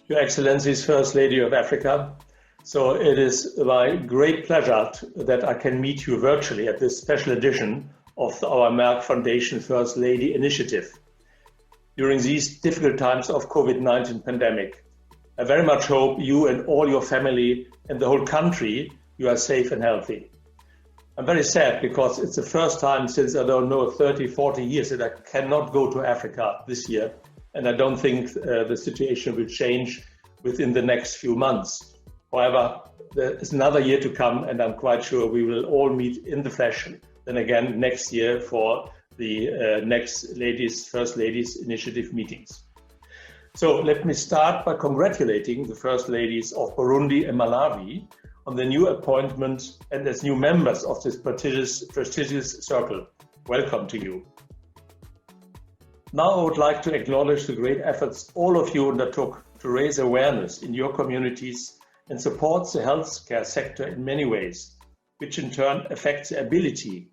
Your Excellencies, First Lady of Africa. So it is my great pleasure that I can meet you virtually at this special edition of our Merck Foundation First Lady Initiative. During these difficult times of COVID-19 pandemic, I very much hope you and all your family and the whole country, you are safe and healthy. I'm very sad because it's the first time since, I don't know, 30, 40 years that I cannot go to Africa this year. And I don't think the situation will change within the next few months. However, there is another year to come, and I'm quite sure we will all meet in the flesh then again next year for the next First Ladies Initiative meetings. So let me start by congratulating the First Ladies of Burundi and Malawi on the new appointment and as new members of this prestigious circle. Welcome to you. Now I would like to acknowledge the great efforts all of you undertook to raise awareness in your communities and support the healthcare sector in many ways, which in turn affects the ability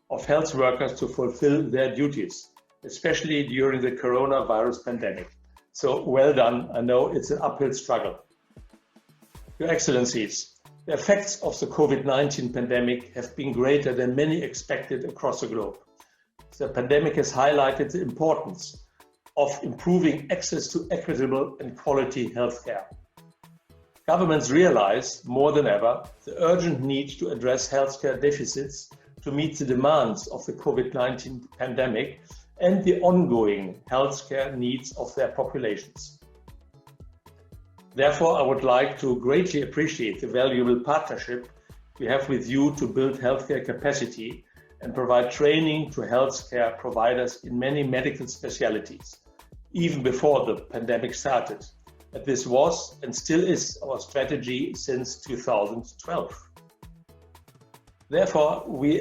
of health workers to fulfill their duties, especially during the coronavirus pandemic. So well done. I know it's an uphill struggle. Your Excellencies, the effects of the COVID-19 pandemic have been greater than many expected across the globe. The pandemic has highlighted the importance of improving access to equitable and quality healthcare. Governments realize more than ever the urgent need to address healthcare deficits to meet the demands of the COVID-19 pandemic and the ongoing healthcare needs of their populations. Therefore, I would like to greatly appreciate the valuable partnership we have with you to build healthcare capacity and provide training to healthcare providers in many medical specialties, even before the pandemic started. And this was and still is our strategy since 2012. Therefore, we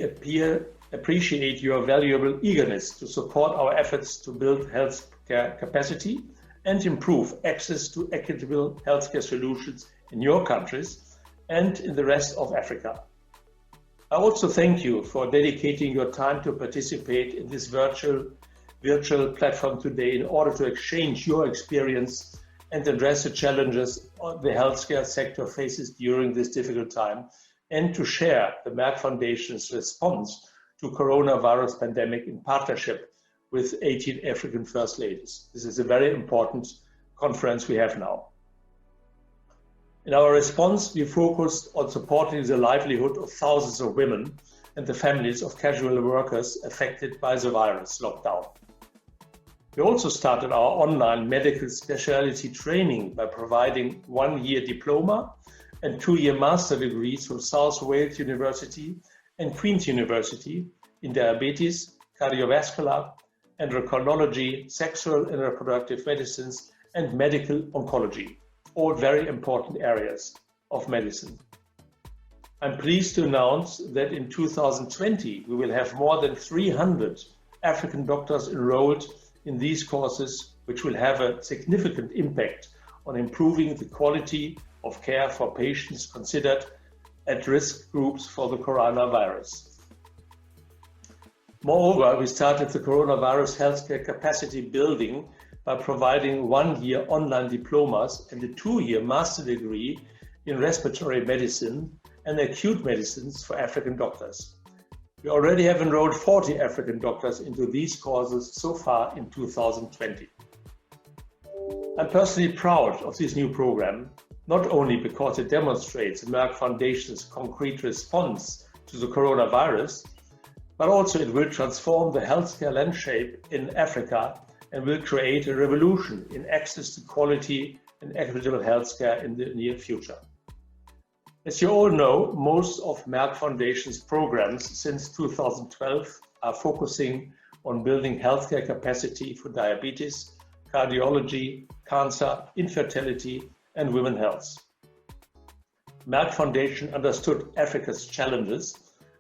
appreciate your valuable eagerness to support our efforts to build healthcare capacity and improve access to equitable healthcare solutions in your countries and in the rest of Africa. I also thank you for dedicating your time to participate in this virtual platform today in order to exchange your experience and address the challenges the healthcare sector faces during this difficult time, and to share the Merck Foundation's response to coronavirus pandemic in partnership with 18 African First Ladies. This is a very important conference we have now. In our response, we focused on supporting the livelihood of thousands of women and the families of casual workers affected by the virus lockdown. We also started our online medical specialty training by providing 1-year diploma and 2-year master degrees from South Wales University and Queen's University in diabetes, cardiovascular, endocrinology, sexual and reproductive medicines, and medical oncology. All very important areas of medicine. I'm pleased to announce that in 2020, we will have more than 300 African doctors enrolled in these courses, which will have a significant impact on improving the quality of care for patients considered at-risk groups for the coronavirus. Moreover, we started the coronavirus healthcare capacity building by providing 1-year online diplomas and a 2-year master degree in respiratory medicine and acute medicines for African doctors. We already have enrolled 40 African doctors into these courses so far in 2020. I'm personally proud of this new program, not only because it demonstrates the Merck Foundation's concrete response to the coronavirus, but also it will transform the healthcare landscape in Africa and will create a revolution in access to quality and equitable healthcare in the near future. As you all know, most of Merck Foundation's programs since 2012 are focusing on building healthcare capacity for diabetes, cardiology, cancer, infertility, and women's health. Merck Foundation understood Africa's challenges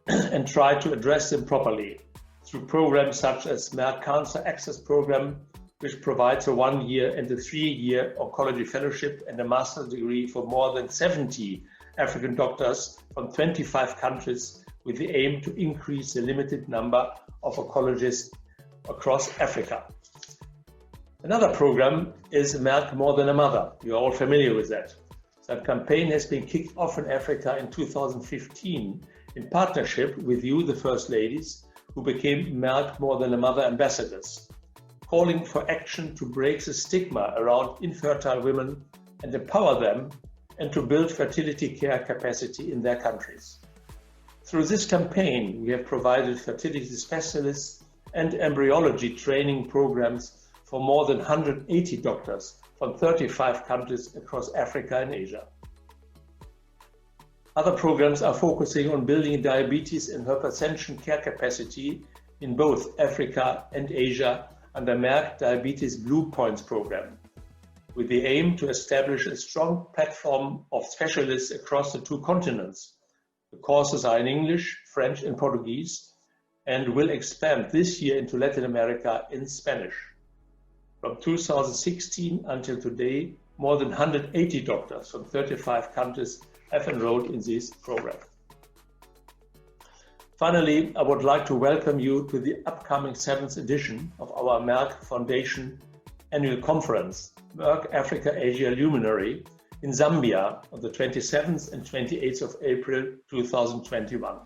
and tried to address them properly through programs such as Merck Cancer Access Program, which provides a 1-year and a 3-year oncology fellowship and a master's degree for more than 70 African doctors from 25 countries, with the aim to increase the limited number of oncologists across Africa. Another program is Merck More Than a Mother. You are all familiar with that. That campaign has been kicked off in Africa in 2015 in partnership with you, the First Ladies, who became Merck More Than a Mother ambassadors, calling for action to break the stigma around infertile women and empower them and to build fertility care capacity in their countries. Through this campaign, we have provided fertility specialists and embryology training programs for more than 180 doctors from 35 countries across Africa and Asia. Other programs are focusing on building diabetes and hypertension care capacity in both Africa and Asia under Merck Diabetes Blue Points program, with the aim to establish a strong platform of specialists across the two continents. The courses are in English, French, and Portuguese, and will expand this year into Latin America in Spanish. From 2016 until today, more than 180 doctors from 35 countries have enrolled in this program. Finally, I would like to welcome you to the upcoming 7th edition of our Merck Foundation Annual Conference, Merck Africa Asia Luminary, in Zambia on the 27th and 28th of April 2021.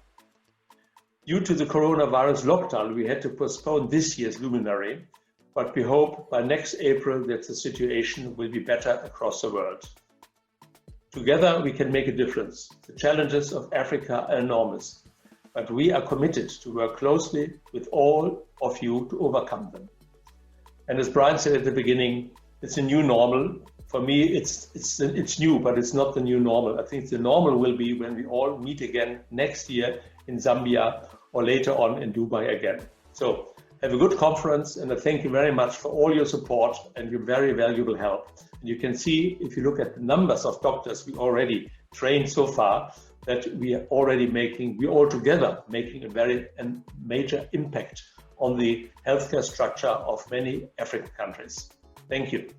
Due to the coronavirus lockdown, we had to postpone this year's Luminary, but we hope by next April that the situation will be better across the world. Together we can make a difference. The challenges of Africa are enormous, but we are committed to work closely with all of you to overcome them. And as Brian said at the beginning, it's a new normal. For me, it's new, but it's not the new normal. I think the normal will be when we all meet again next year in Zambia or later on in Dubai again. So have a good conference, and I thank you very much for all your support and your very valuable help. And you can see, if you look at the numbers of doctors we already trained so far, that we are already all together making a very major impact on the healthcare structure of many African countries. Thank you.